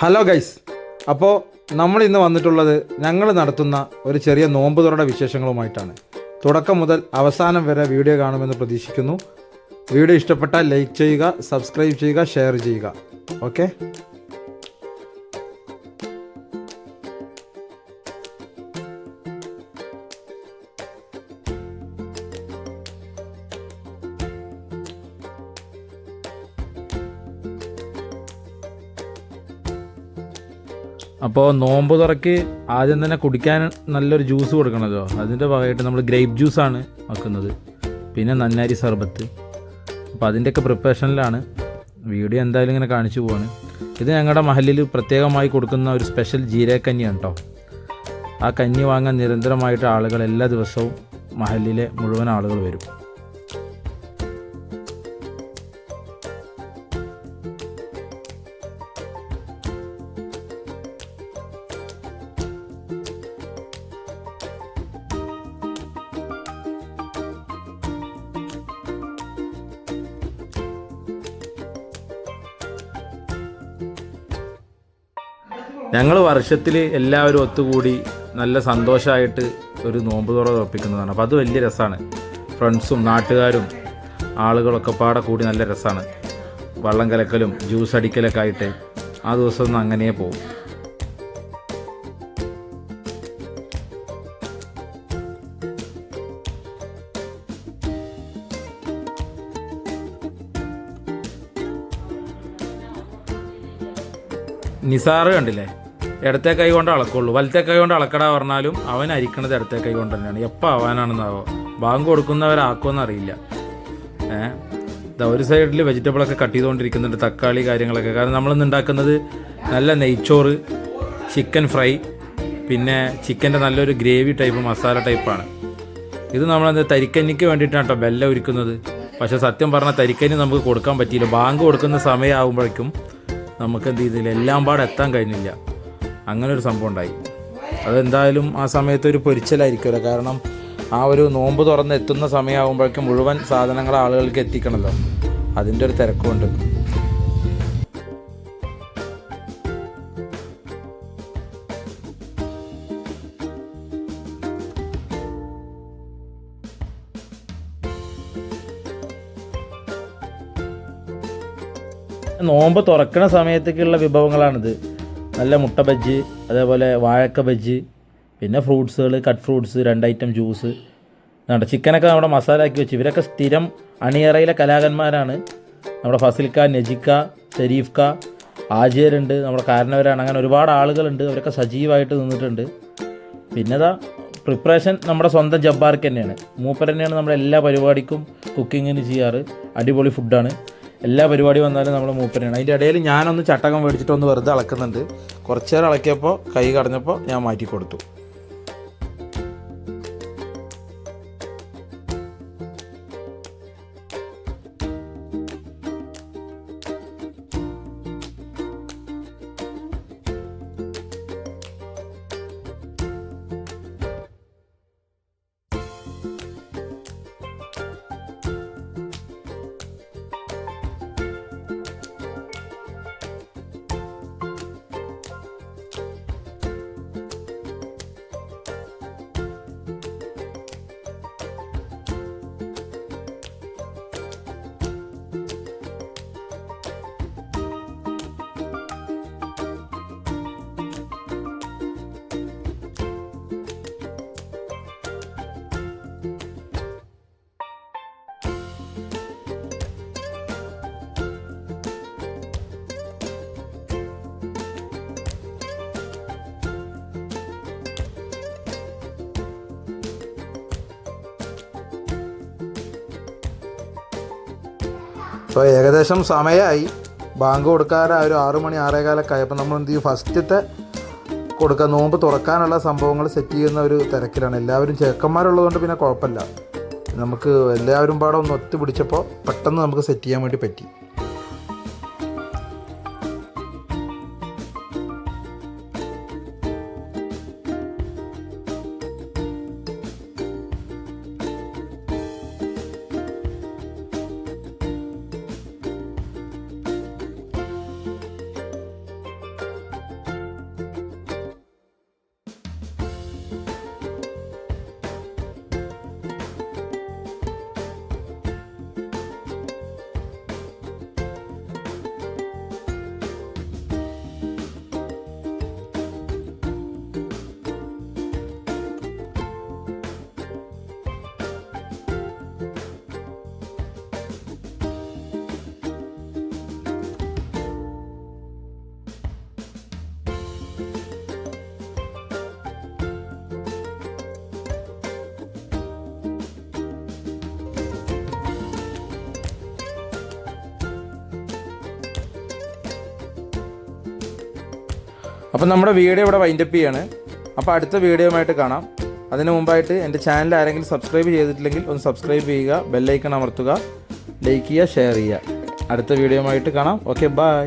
Hello guys, അപ്പോൾ നമ്മൾ ഇന്ന് വന്നിട്ടുള്ളത് ഞങ്ങൾ നടത്തുന്ന ഒരു ചെറിയ നോമ്പ് തുറയുടെ വിശേഷങ്ങളുമായിട്ടാണ്. തുടക്കം മുതൽ അവസാനം വരെ വീഡിയോ കാണുമെന്ന് പ്രതീക്ഷിക്കുന്നു. വീഡിയോ ഇഷ്ടപ്പെട്ടാൽ ലൈക്ക് ചെയ്യുക, സബ്സ്ക്രൈബ് ചെയ്യുക, ഷെയർ ചെയ്യുക. ഓക്കെ. അപ്പോൾ നോമ്പ് തുറക്ക് ആദ്യം തന്നെ കുടിക്കാൻ നല്ലൊരു ജ്യൂസ് കൊടുക്കണമല്ലോ. അതിൻ്റെ ഭാഗമായിട്ട് നമ്മൾ ഗ്രേപ്പ് ജ്യൂസാണ് വെക്കുന്നത്, പിന്നെ നന്നാരി സർബത്ത്. അപ്പോൾ അതിൻ്റെയൊക്കെ പ്രിപ്പറേഷനിലാണ്. വീഡിയോ എന്തായാലും ഇങ്ങനെ കാണിച്ചു പോവാണ്. ഇത് ഞങ്ങളുടെ മഹലിൽ പ്രത്യേകമായി കൊടുക്കുന്ന ഒരു സ്പെഷ്യൽ ജീരകക്കഞ്ഞിയാണ് കേട്ടോ. ആ കഞ്ഞി വാങ്ങാൻ നിരന്തരമായിട്ട് ആളുകൾ എല്ലാ ദിവസവും മഹലിലെ മുഴുവൻ ആളുകൾ വരും. ഞങ്ങൾ വർഷത്തിൽ എല്ലാവരും ഒത്തുകൂടി നല്ല സന്തോഷമായിട്ട് ഒരു നോമ്പ് തുറ ഉറപ്പിക്കുന്നതാണ്. അപ്പോൾ അത് വലിയ രസമാണ്. ഫ്രണ്ട്സും നാട്ടുകാരും ആളുകളൊക്കെ പാടെ കൂടി നല്ല രസമാണ്. വള്ളം കലക്കലും ജ്യൂസ് അടിക്കലൊക്കെ ആയിട്ട് ആ ദിവസം ഒന്നും അങ്ങനെ പോകും. നിസാറ് കണ്ടില്ലേ, ഇടത്തെ കൈ കൊണ്ട് അളക്കുള്ളൂ, വലത്തെ കൈ കൊണ്ട് അളക്കടാ പറഞ്ഞാലും അവൻ അരിക്കണത് ഇടത്തെ കൈ കൊണ്ട് തന്നെയാണ്. എപ്പോൾ ആവാനാണെന്നാവോ, ബാങ്ക് കൊടുക്കുന്നവരാക്കുമെന്ന് അറിയില്ല. ഒരു സൈഡിൽ വെജിറ്റബിളൊക്കെ കട്ട് ചെയ്തുകൊണ്ടിരിക്കുന്നുണ്ട്, തക്കാളി കാര്യങ്ങളൊക്കെ. കാരണം നമ്മളിന്ന് ഉണ്ടാക്കുന്നത് നല്ല നെയ്ച്ചോറ്, ചിക്കൻ ഫ്രൈ, പിന്നെ ചിക്കൻ്റെ നല്ലൊരു ഗ്രേവി ടൈപ്പ് മസാല ടൈപ്പാണ്. ഇത് നമ്മളെന്താ തരിക്കഞ്ഞിക്ക് വേണ്ടിയിട്ടാണ് കേട്ടോ ബെല്ല ഒരുക്കുന്നത്. പക്ഷേ സത്യം പറഞ്ഞാൽ തരിക്കഞ്ഞി നമുക്ക് കൊടുക്കാൻ പറ്റിയില്ല. ബാങ്ക് കൊടുക്കുന്ന സമയമാകുമ്പോഴേക്കും നമുക്ക് എന്ത് ചെയ്തില്ല, എല്ലാം പാടെ എത്താൻ കഴിഞ്ഞില്ല. അങ്ങനെ ഒരു സംഭവം ഉണ്ടായി. അതെന്തായാലും ആ സമയത്ത് ഒരു പൊരിച്ചലായിരിക്കുമല്ലോ. കാരണം ആ ഒരു നോമ്പ് തുറന്ന് എത്തുന്ന സമയമാകുമ്പോഴേക്കും മുഴുവൻ സാധനങ്ങൾ ആളുകൾക്ക് എത്തിക്കണമല്ലോ. അതിൻ്റെ ഒരു തിരക്കുമുണ്ട്. നോമ്പ് തുറക്കുന്ന സമയത്തേക്കുള്ള വിഭവങ്ങളാണിത്. നല്ല മുട്ട ബജ്ജി, അതേപോലെ വാഴക്ക ബജ്ജി, പിന്നെ ഫ്രൂട്ട്സുകൾ, കട്ട് ഫ്രൂട്ട്സ്, 2 ഐറ്റം ജ്യൂസ്. ചിക്കനൊക്കെ നമ്മുടെ മസാല ആക്കി വെച്ച്. ഇവരൊക്കെ സ്ഥിരം അണിയറയിലെ കലാകാരന്മാരാണ്. നമ്മുടെ ഫസിൽക്ക, നജിക്ക, ഷരീഫ്ക്ക, ആജിയരുണ്ട്, നമ്മുടെ കാരണവരാണ്. അങ്ങനെ ഒരുപാട് ആളുകളുണ്ട്. അവരൊക്കെ സജീവമായിട്ട് നിന്നിട്ടുണ്ട്. പിന്നെ പ്രിപ്പറേഷൻ നമ്മുടെ സ്വന്തം ജബ്ബാർക്ക് തന്നെയാണ്. മൂപ്പർ തന്നെയാണ് നമ്മുടെ എല്ലാ പരിപാടിക്കും കുക്കിങ്ങിന് ചെയ്യാറ്. അടിപൊളി ഫുഡാണ്. എല്ലാ പരിപാടി വന്നാലും നമ്മൾ മൂപ്പരാണ്. അതിൻ്റെ ഇടയിൽ ഞാനൊന്ന് ചട്ടകം മേടിച്ചിട്ടൊന്ന് വെറുതെ അളക്കുന്നുണ്ട്. കുറച്ച് നേരം ഇളക്കിയപ്പോൾ കൈ കടഞ്ഞപ്പോൾ ഞാൻ മാറ്റി കൊടുത്തു. അപ്പോൾ ഏകദേശം സമയമായി. ബാങ്ക് കൊടുക്കാൻ ഒരു 6 മണി 6:15 ആയപ്പോൾ നമ്മൾ എന്ത് ചെയ്യും, ഫസ്റ്റത്തെ കൊടുക്കുക, നോമ്പ് തുറക്കാനുള്ള സംഭവങ്ങൾ സെറ്റ് ചെയ്യുന്ന ഒരു തിരക്കിലാണ്. എല്ലാവരും ചേക്കന്മാരുള്ളതുകൊണ്ട് പിന്നെ കുഴപ്പമില്ല. നമുക്ക് എല്ലാവരും പാടെ ഒന്ന് ഒത്തു പിടിച്ചപ്പോൾ പെട്ടെന്ന് നമുക്ക് സെറ്റ് ചെയ്യാൻ വേണ്ടി പറ്റി. അപ്പോൾ നമ്മുടെ വീഡിയോ ഇവിടെ വൈൻഡപ്പ് ചെയ്യാണ്. അപ്പോൾ അടുത്ത വീഡിയോയുമായിട്ട് കാണാം. അതിന് മുമ്പായിട്ട് എൻ്റെ ചാനൽ ആരെങ്കിലും സബ്സ്ക്രൈബ് ചെയ്തിട്ടില്ലെങ്കിൽ ഒന്ന് സബ്സ്ക്രൈബ് ചെയ്യുക, ബെല്ലൈക്കൺ അമർത്തുക, ലൈക്ക് ചെയ്യുക, ഷെയർ ചെയ്യുക. അടുത്ത വീഡിയോയുമായിട്ട് കാണാം. Okay, by.